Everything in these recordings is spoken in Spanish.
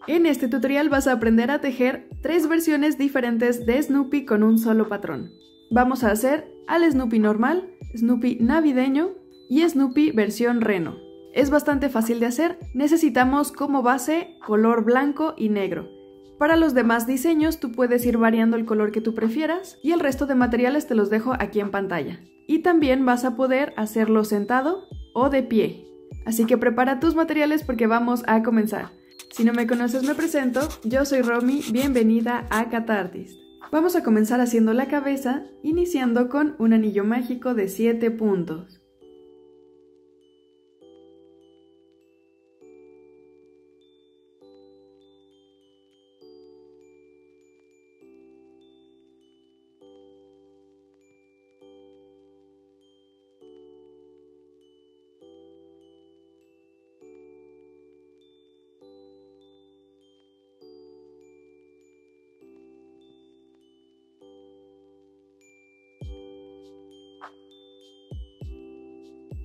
En este tutorial vas a aprender a tejer 3 versiones diferentes de Snoopy con un solo patrón. Vamos a hacer al Snoopy normal, Snoopy navideño y Snoopy versión reno. Es bastante fácil de hacer, necesitamos como base color blanco y negro. Para los demás diseños tú puedes ir variando el color que tú prefieras y el resto de materiales te los dejo aquí en pantalla. Y también vas a poder hacerlo sentado o de pie. Así que prepara tus materiales porque vamos a comenzar. Si no me conoces me presento, yo soy Romy, bienvenida a Catartist. Vamos a comenzar haciendo la cabeza, iniciando con un anillo mágico de 7 puntos.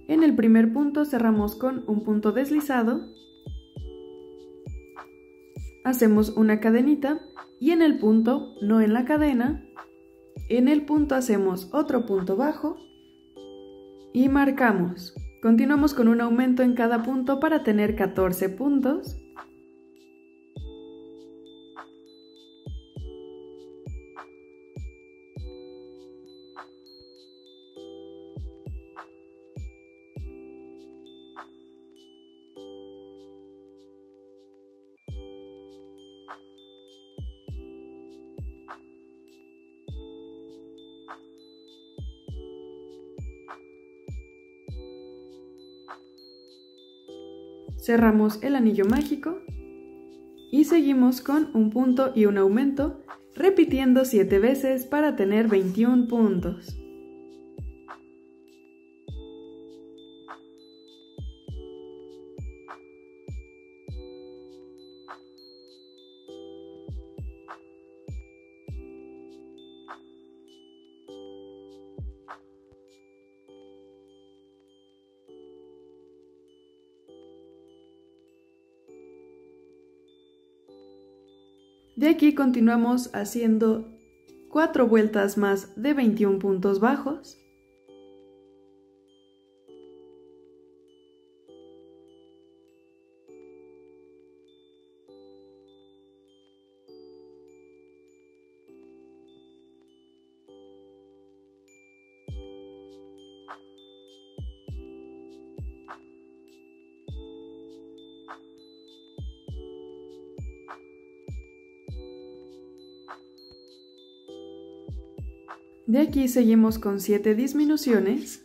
En el primer punto cerramos con un punto deslizado, hacemos una cadenita y en el punto, no en la cadena, en el punto hacemos otro punto bajo y marcamos. Continuamos con un aumento en cada punto para tener 14 puntos. Cerramos el anillo mágico y seguimos con un punto y un aumento, repitiendo 7 veces para tener 21 puntos. De aquí continuamos haciendo 4 vueltas más de 21 puntos bajos. De aquí seguimos con 7 disminuciones.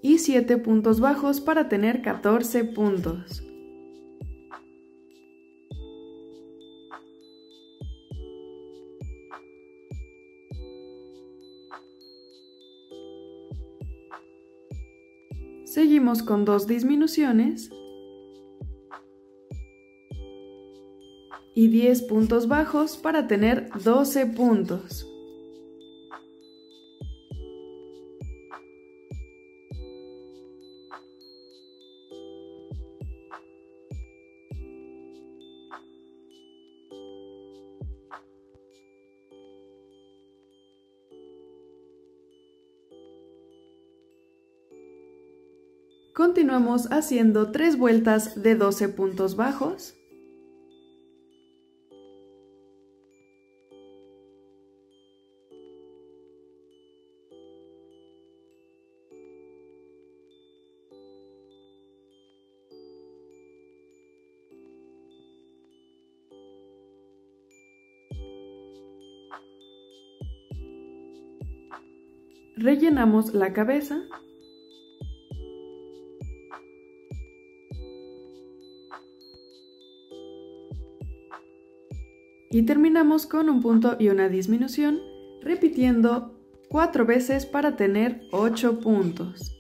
Y 7 puntos bajos para tener 14 puntos. Seguimos con 2 disminuciones y 10 puntos bajos para tener 12 puntos. Continuamos haciendo 3 vueltas de 12 puntos bajos. Rellenamos la cabeza. Y terminamos con un punto y una disminución, repitiendo 4 veces para tener 8 puntos.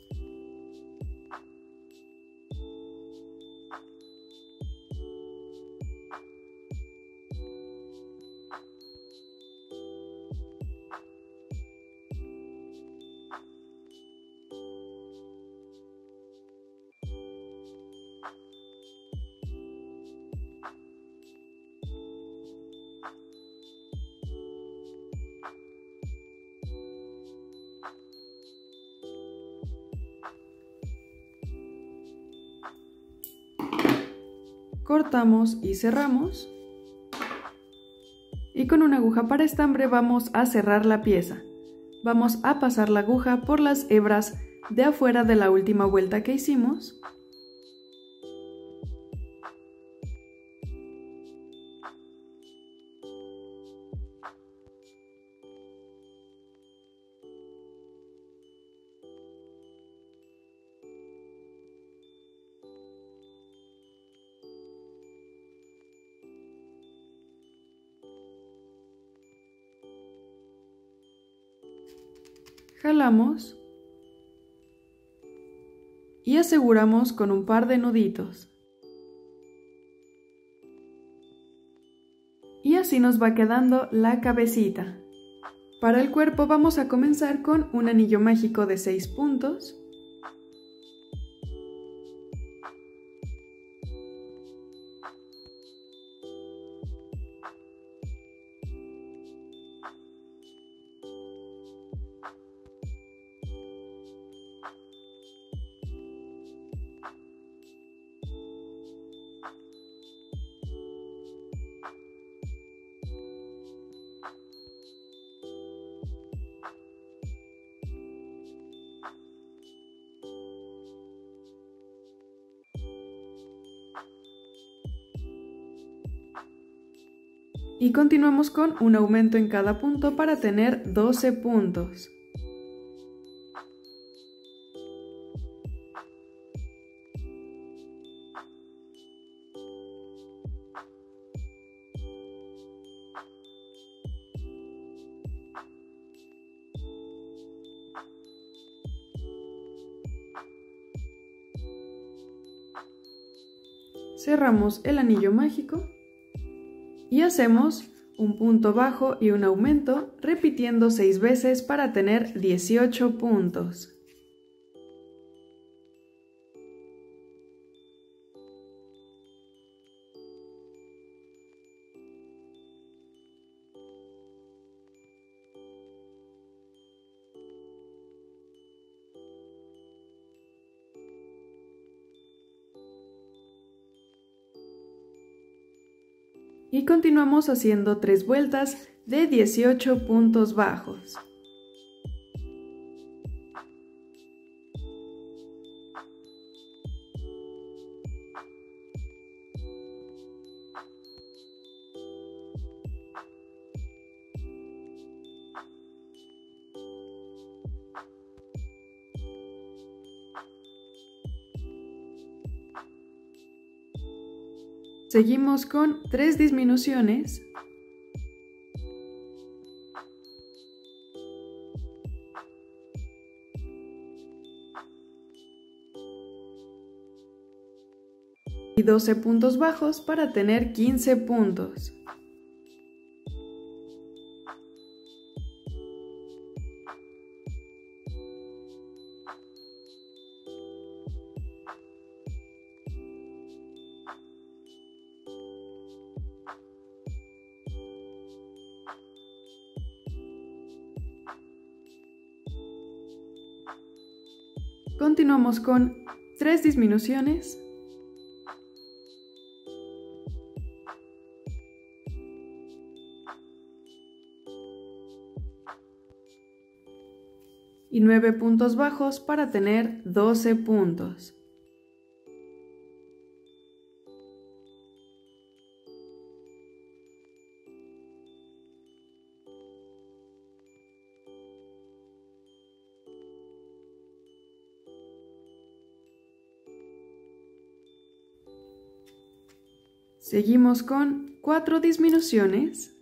cortamos y cerramos. Y con una aguja para estambre vamos a cerrar la pieza. Vamos a pasar la aguja por las hebras de afuera de la última vuelta que hicimos. Jalamos y aseguramos con un par de nuditos. Y así nos va quedando la cabecita. Para el cuerpo vamos a comenzar con un anillo mágico de 6 puntos. Y continuamos con un aumento en cada punto para tener 12 puntos. Cerramos el anillo mágico. Y hacemos un punto bajo y un aumento, repitiendo 6 veces para tener 18 puntos. Y continuamos haciendo 3 vueltas de 18 puntos bajos. Seguimos con 3 disminuciones. Y 12 puntos bajos para tener 15 puntos. Continuamos con 3 disminuciones. Y 9 puntos bajos para tener 12 puntos. Seguimos con 4 disminuciones.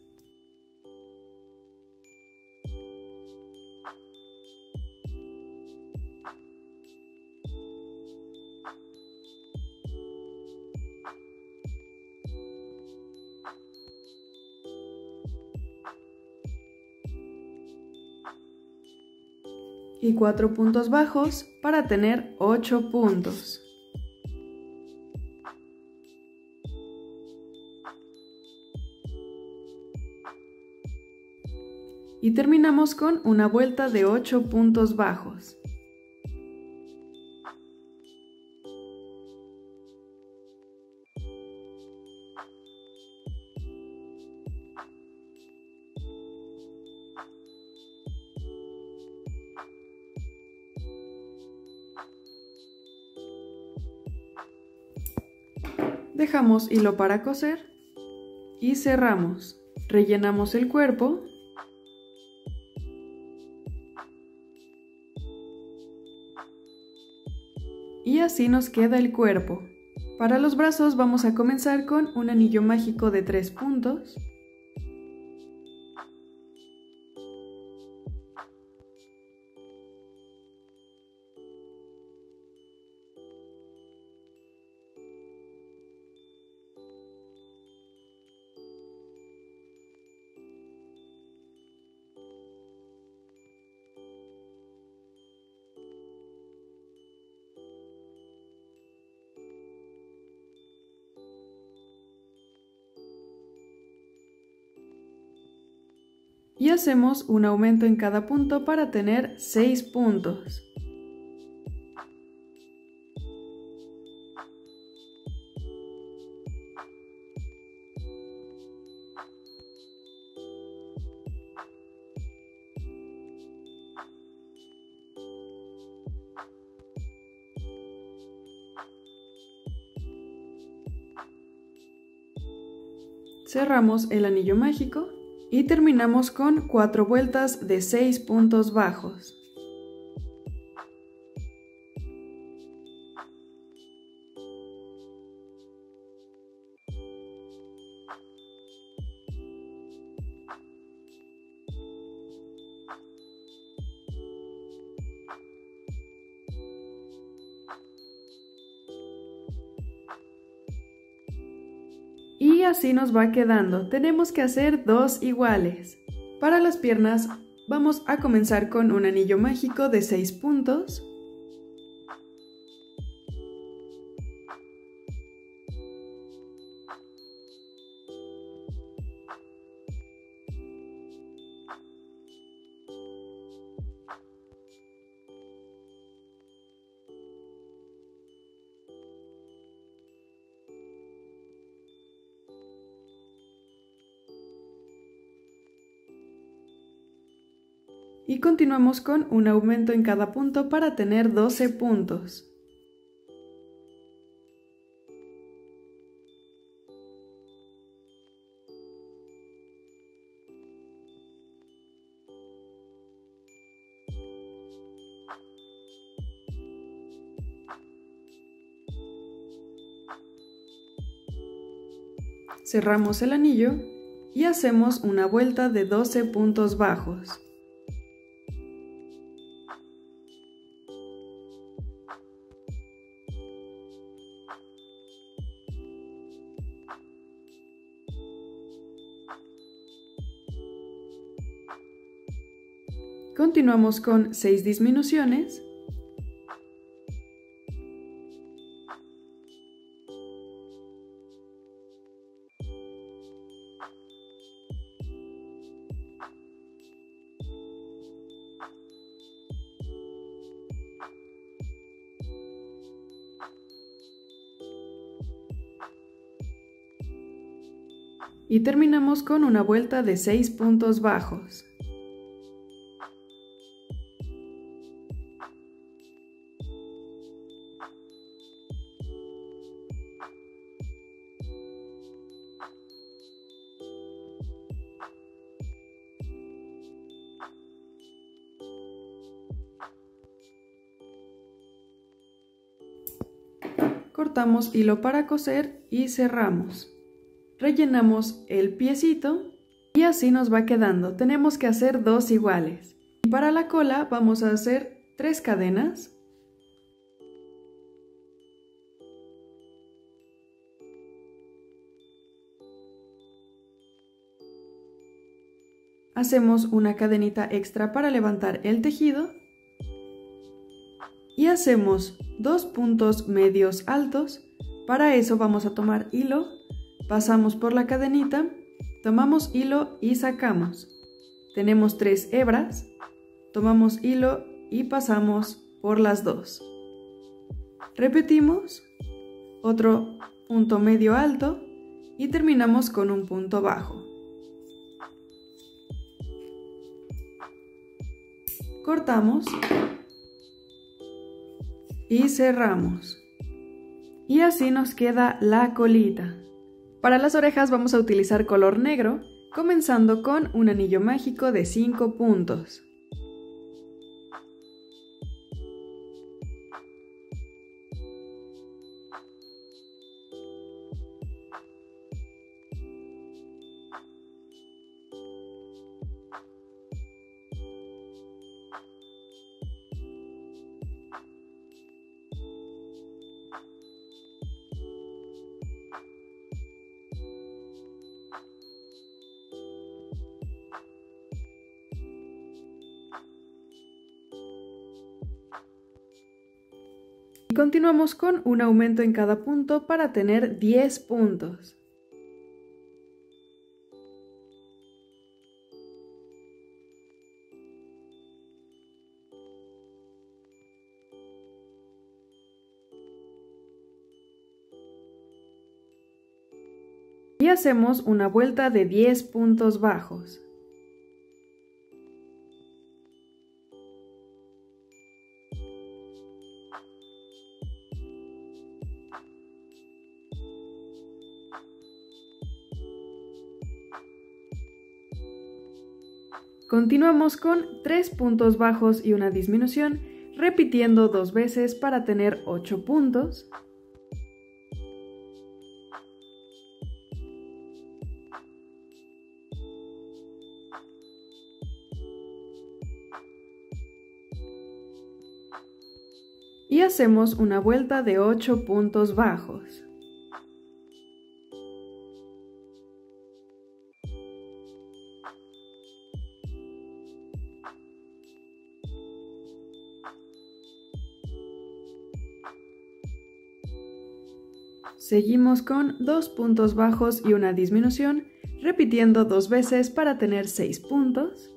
Y 4 puntos bajos para tener 8 puntos. Y terminamos con una vuelta de 8 puntos bajos. Dejamos hilo para coser y cerramos. Rellenamos el cuerpo. Y así nos queda el cuerpo. Para los brazos vamos a comenzar con un anillo mágico de 3 puntos. Y hacemos un aumento en cada punto para tener 6 puntos. Cerramos el anillo mágico. Y terminamos con 4 vueltas de 6 puntos bajos. Y así nos va quedando. Tenemos que hacer 2 iguales. Para las piernas vamos a comenzar con un anillo mágico de 6 puntos. Y continuamos con un aumento en cada punto para tener 12 puntos. Cerramos el anillo y hacemos una vuelta de 12 puntos bajos. Continuamos con 6 disminuciones. Y terminamos con una vuelta de 6 puntos bajos. Cortamos hilo para coser y cerramos. Rellenamos el piecito y así nos va quedando. Tenemos que hacer 2 iguales. Y para la cola vamos a hacer 3 cadenas. Hacemos una cadenita extra para levantar el tejido. Y hacemos 2 puntos medios altos. Para eso vamos a tomar hilo, pasamos por la cadenita, tomamos hilo y sacamos. Tenemos 3 hebras, tomamos hilo y pasamos por las 2. Repetimos, otro punto medio alto y terminamos con un punto bajo. Cortamos y cerramos. Y así nos queda la colita. Para las orejas vamos a utilizar color negro, comenzando con un anillo mágico de 5 puntos. Y continuamos con un aumento en cada punto para tener 10 puntos. Y hacemos una vuelta de 10 puntos bajos. Continuamos con 3 puntos bajos y una disminución, repitiendo 2 veces para tener 8 puntos. Y hacemos una vuelta de 8 puntos bajos. Seguimos con 2 puntos bajos y una disminución, repitiendo 2 veces para tener 6 puntos.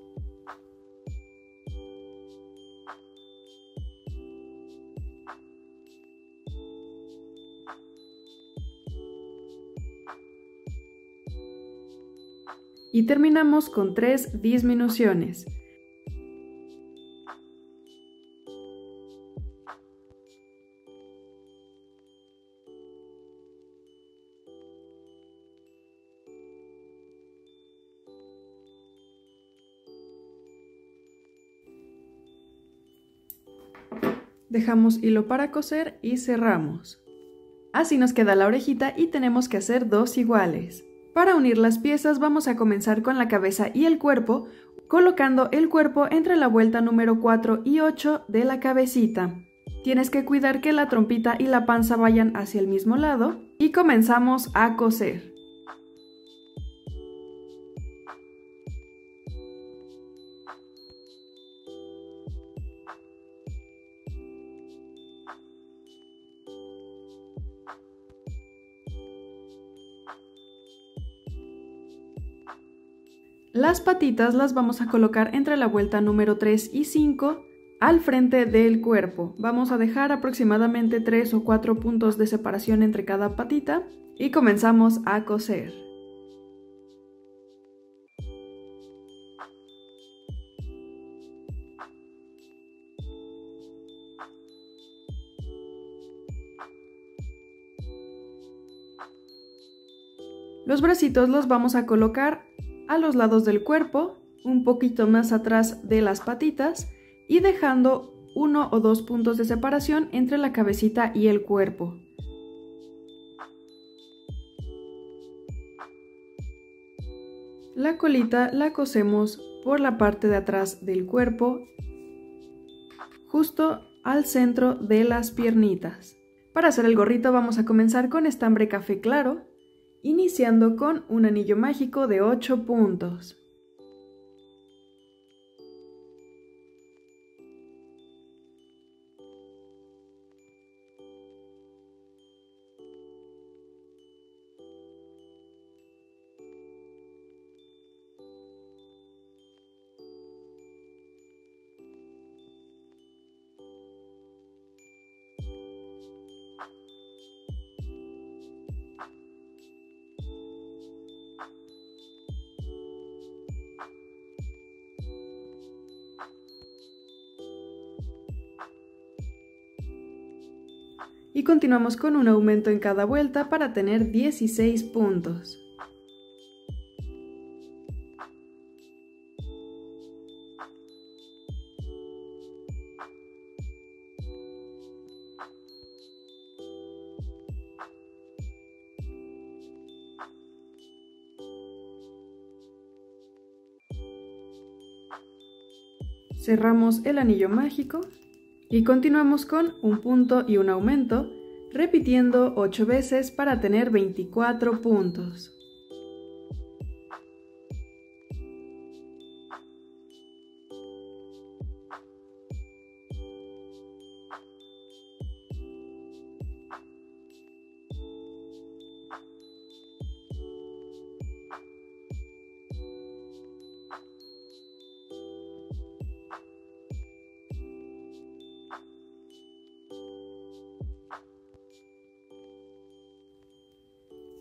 Y terminamos con 3 disminuciones. Dejamos hilo para coser y cerramos. Así nos queda la orejita y tenemos que hacer 2 iguales. Para unir las piezas vamos a comenzar con la cabeza y el cuerpo, colocando el cuerpo entre la vuelta número 4 y 8 de la cabecita. Tienes que cuidar que la trompita y la panza vayan hacia el mismo lado y comenzamos a coser. Las patitas las vamos a colocar entre la vuelta número 3 y 5 al frente del cuerpo. Vamos a dejar aproximadamente 3 o 4 puntos de separación entre cada patita y comenzamos a coser. Los bracitos los vamos a colocar a los lados del cuerpo, un poquito más atrás de las patitas y dejando 1 o 2 puntos de separación entre la cabecita y el cuerpo. La colita la cosemos por la parte de atrás del cuerpo, justo al centro de las piernitas. Para hacer el gorrito vamos a comenzar con estambre café claro, iniciando con un anillo mágico de 8 puntos. y continuamos con un aumento en cada vuelta para tener 16 puntos. Cerramos el anillo mágico y continuamos con un punto y un aumento, repitiendo 8 veces para tener 24 puntos.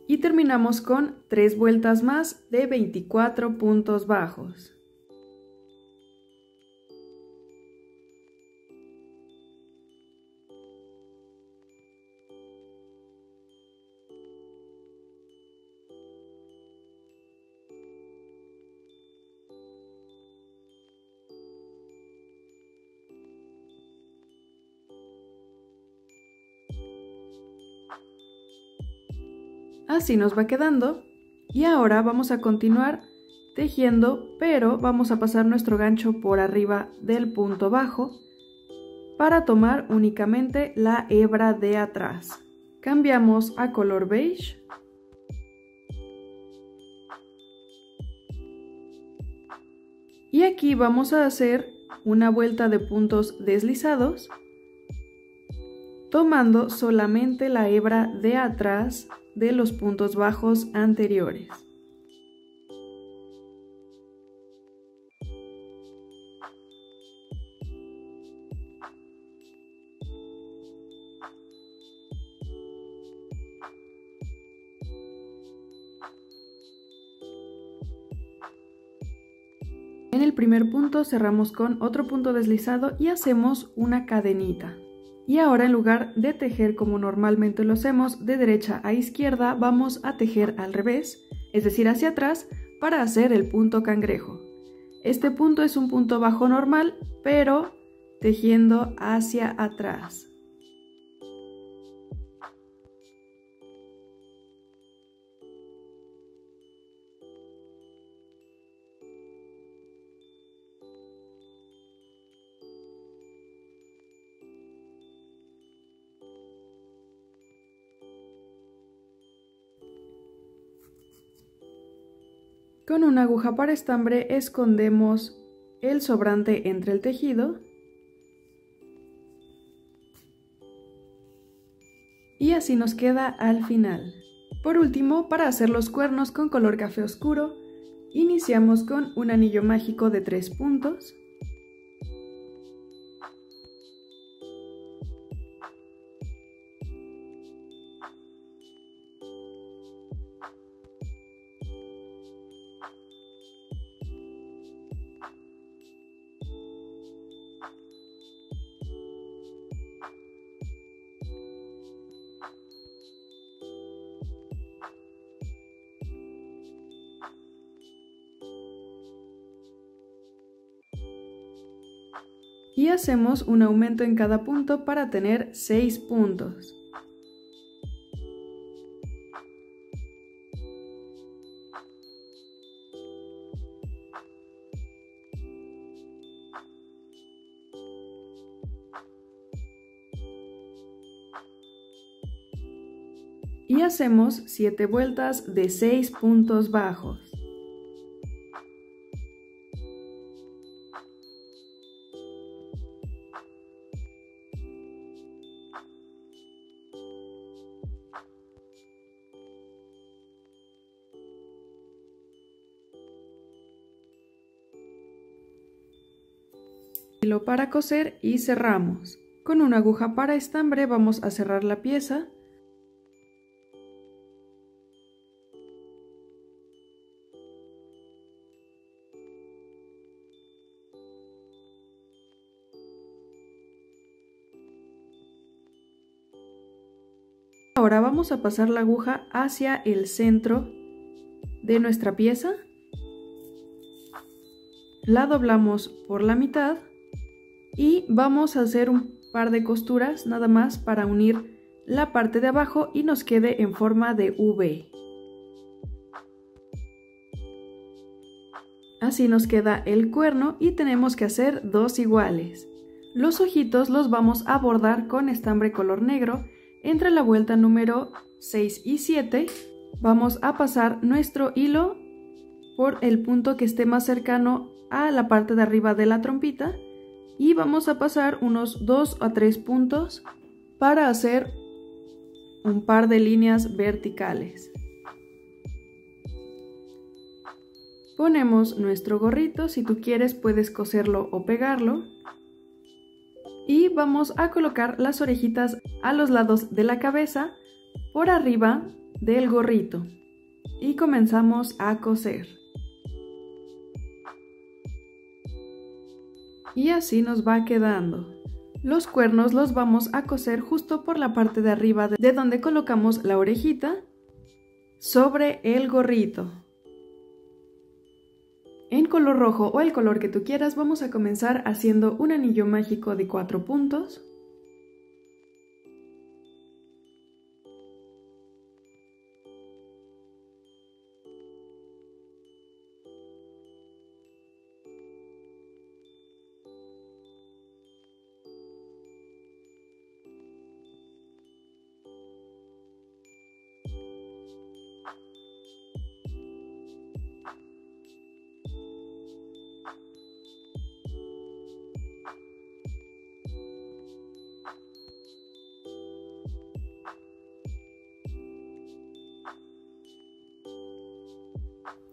Y terminamos con 3 vueltas más de 24 puntos bajos. Así nos va quedando y ahora vamos a continuar tejiendo, pero vamos a pasar nuestro gancho por arriba del punto bajo para tomar únicamente la hebra de atrás. Cambiamos a color beige y aquí vamos a hacer una vuelta de puntos deslizados tomando solamente la hebra de atrás de los puntos bajos anteriores. En el primer punto cerramos con otro punto deslizado y hacemos una cadenita. Y ahora en lugar de tejer como normalmente lo hacemos de derecha a izquierda, vamos a tejer al revés, es decir hacia atrás, para hacer el punto cangrejo. Este punto es un punto bajo normal, pero tejiendo hacia atrás. Con una aguja para estambre escondemos el sobrante entre el tejido y así nos queda al final. Por último, para hacer los cuernos con color café oscuro, iniciamos con un anillo mágico de 3 puntos. Y hacemos un aumento en cada punto para tener 6 puntos. Y hacemos 7 vueltas de 6 puntos bajos. Hilo para coser y cerramos. Con una aguja para estambre vamos a cerrar la pieza. ahora vamos a pasar la aguja hacia el centro de nuestra pieza. La doblamos por la mitad y vamos a hacer un par de costuras nada más para unir la parte de abajo y nos quede en forma de V. Así nos queda el cuerno y tenemos que hacer dos iguales. Los ojitos los vamos a bordar con estambre color negro. Entre la vuelta número 6 y 7 vamos a pasar nuestro hilo por el punto que esté más cercano a la parte de arriba de la trompita y vamos a pasar unos 2 a 3 puntos para hacer un par de líneas verticales. Ponemos nuestro gorrito, si tú quieres puedes coserlo o pegarlo. Y vamos a colocar las orejitas a los lados de la cabeza por arriba del gorrito. Y comenzamos a coser. Y así nos va quedando. Los cuernos los vamos a coser justo por la parte de arriba de donde colocamos la orejita sobre el gorrito. En color rojo o el color que tú quieras vamos a comenzar haciendo un anillo mágico de 4 puntos.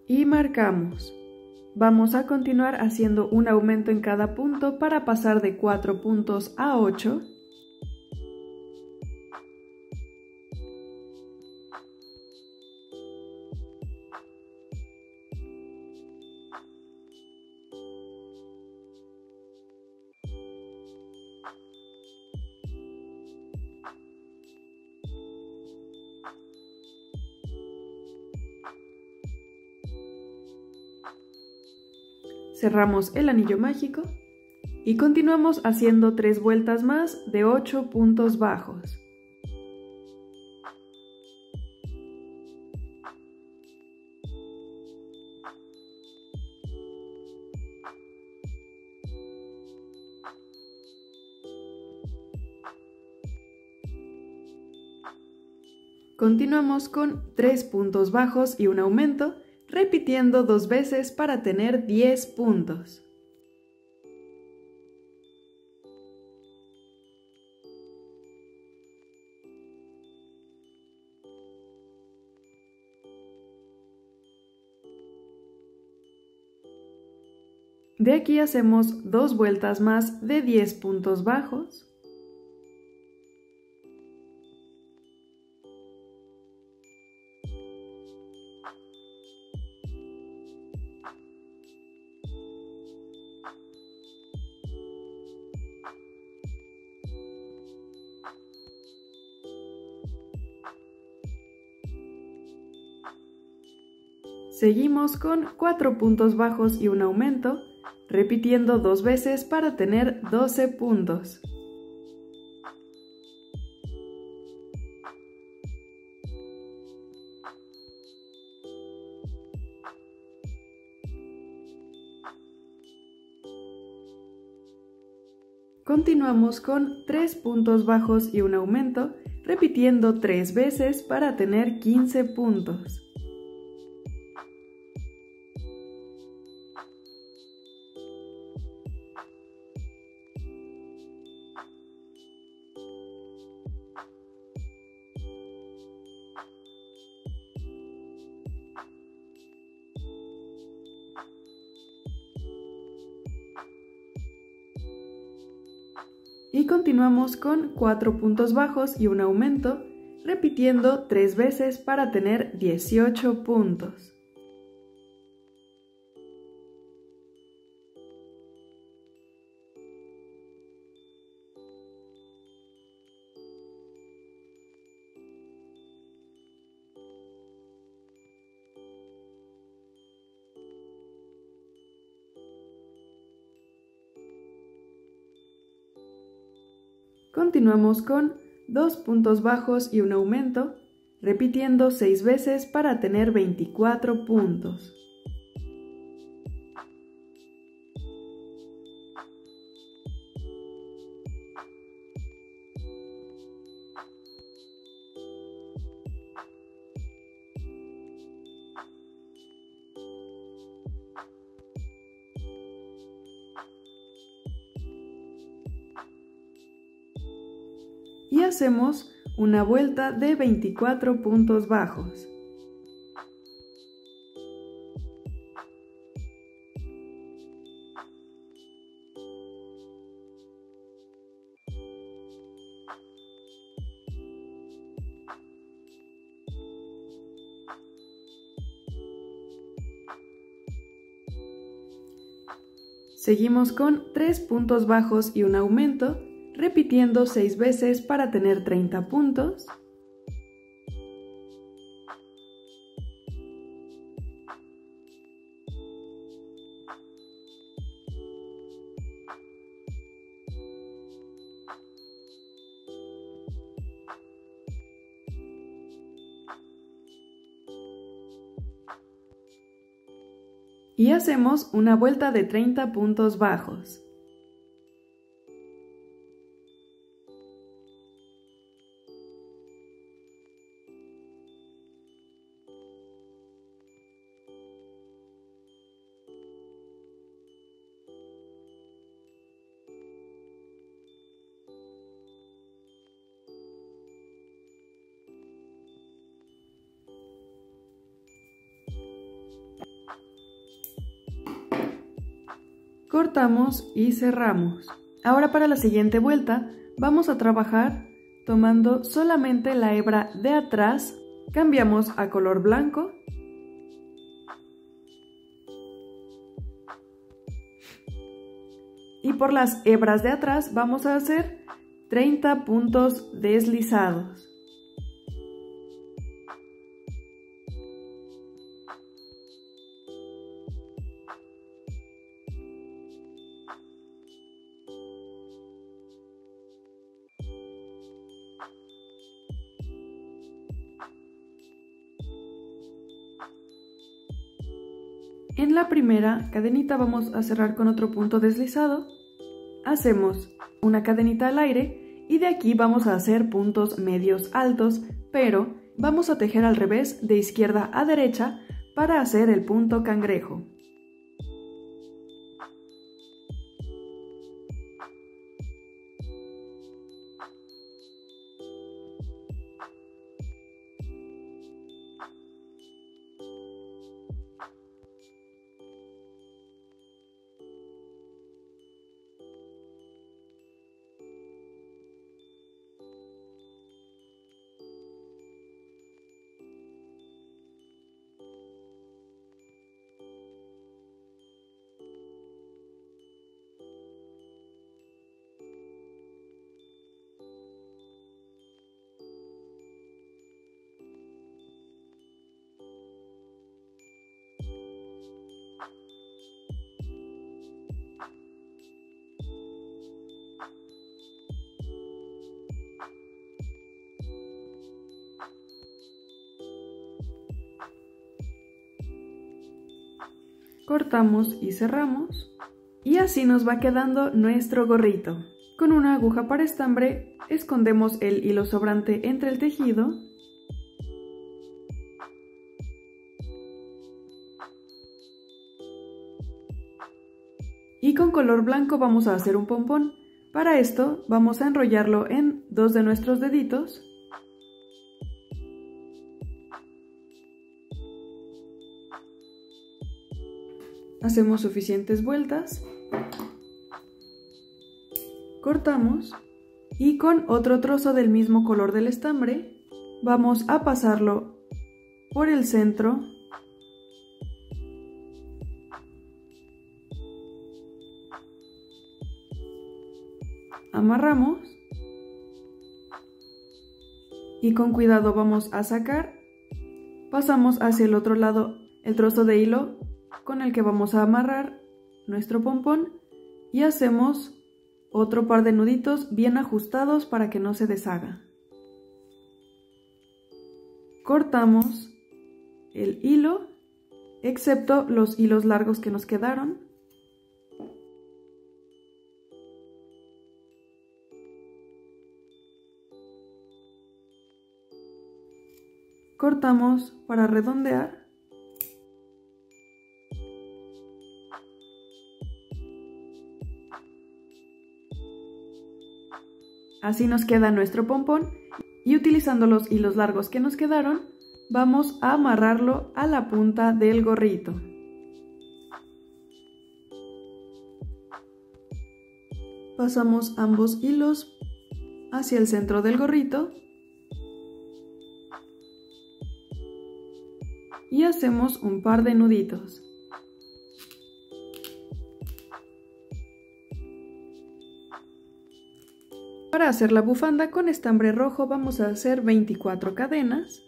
Y marcamos. Vamos a continuar haciendo un aumento en cada punto para pasar de 4 puntos a 8. Cerramos el anillo mágico y continuamos haciendo 3 vueltas más de 8 puntos bajos. Continuamos con 3 puntos bajos y un aumento, repitiendo 2 veces para tener 10 puntos. De aquí hacemos 2 vueltas más de 10 puntos bajos. Seguimos con 4 puntos bajos y un aumento, repitiendo 2 veces para tener 12 puntos. Continuamos con 3 puntos bajos y un aumento, repitiendo 3 veces para tener 15 puntos. Y continuamos con 4 puntos bajos y un aumento, repitiendo 3 veces para tener 18 puntos. Continuamos con 2 puntos bajos y un aumento, repitiendo 6 veces para tener 24 puntos. Y hacemos una vuelta de 24 puntos bajos. Seguimos con 3 puntos bajos y un aumento, repitiendo 6 veces para tener 30 puntos. Y hacemos una vuelta de 30 puntos bajos. Cortamos y cerramos. Ahora para la siguiente vuelta vamos a trabajar tomando solamente la hebra de atrás, cambiamos a color blanco y por las hebras de atrás vamos a hacer 30 puntos deslizados. En la primera cadenita vamos a cerrar con otro punto deslizado, hacemos una cadenita al aire y de aquí vamos a hacer puntos medios altos, pero vamos a tejer al revés de izquierda a derecha para hacer el punto cangrejo. Cortamos y cerramos y así nos va quedando nuestro gorrito. Con una aguja para estambre escondemos el hilo sobrante entre el tejido y con color blanco vamos a hacer un pompón. Para esto vamos a enrollarlo en 2 de nuestros deditos . Hacemos suficientes vueltas, cortamos y con otro trozo del mismo color del estambre vamos a pasarlo por el centro amarramos y con cuidado vamos a sacar, pasamos hacia el otro lado el trozo de hilo con el que vamos a amarrar nuestro pompón y hacemos otro par de nuditos bien ajustados para que no se deshaga. Cortamos el hilo, excepto los hilos largos que nos quedaron. Cortamos para redondear. Así nos queda nuestro pompón y utilizando los hilos largos que nos quedaron, vamos a amarrarlo a la punta del gorrito. Pasamos ambos hilos hacia el centro del gorrito y hacemos un par de nuditos. Para hacer la bufanda con estambre rojo vamos a hacer 24 cadenas.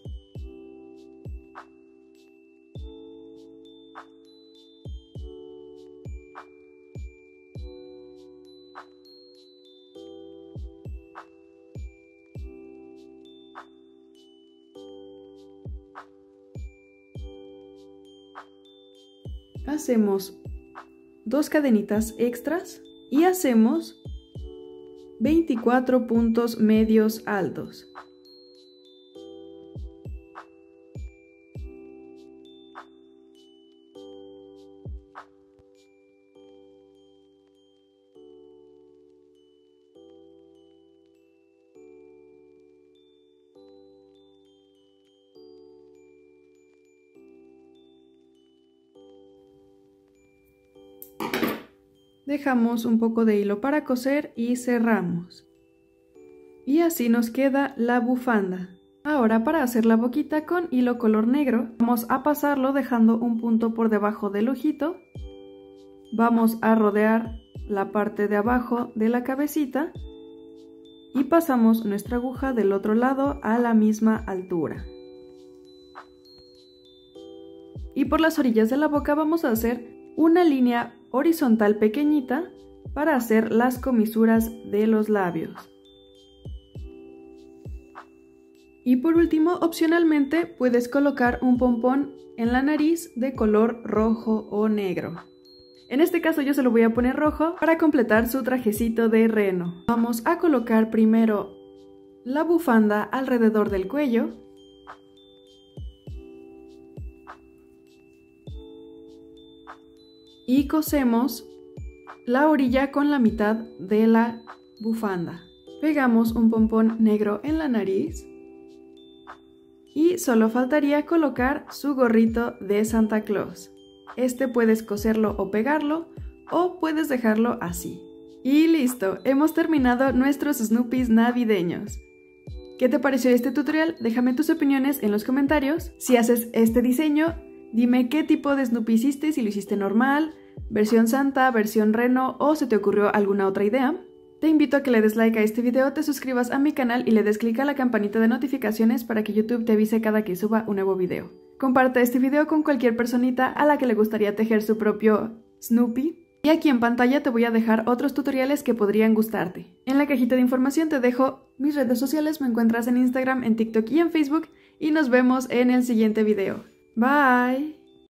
Hacemos 2 cadenitas extras y hacemos 24 puntos medios altos. Dejamos un poco de hilo para coser y cerramos. Y así nos queda la bufanda. Ahora para hacer la boquita con hilo color negro, vamos a pasarlo dejando un punto por debajo del ojito. Vamos a rodear la parte de abajo de la cabecita y pasamos nuestra aguja del otro lado a la misma altura. Y por las orillas de la boca vamos a hacer una línea horizontal pequeñita para hacer las comisuras de los labios. Y por último, opcionalmente puedes colocar un pompón en la nariz de color rojo o negro. En este caso yo se lo voy a poner rojo para completar su trajecito de reno. Vamos a colocar primero la bufanda alrededor del cuello. Y cosemos la orilla con la mitad de la bufanda. Pegamos un pompón negro en la nariz y solo faltaría colocar su gorrito de Santa Claus. Este puedes coserlo o pegarlo o puedes dejarlo así. Y listo, hemos terminado nuestros Snoopys navideños. ¿Qué te pareció este tutorial? Déjame tus opiniones en los comentarios. Si haces este diseño, dime qué tipo de Snoopy hiciste, si lo hiciste normal, versión Santa, versión Reno o se te ocurrió alguna otra idea. Te invito a que le des like a este video, te suscribas a mi canal y le des clic a la campanita de notificaciones para que YouTube te avise cada que suba un nuevo video. Comparte este video con cualquier personita a la que le gustaría tejer su propio Snoopy. Y aquí en pantalla te voy a dejar otros tutoriales que podrían gustarte. En la cajita de información te dejo mis redes sociales, me encuentras en Instagram, en TikTok y en Facebook y nos vemos en el siguiente video. Bye.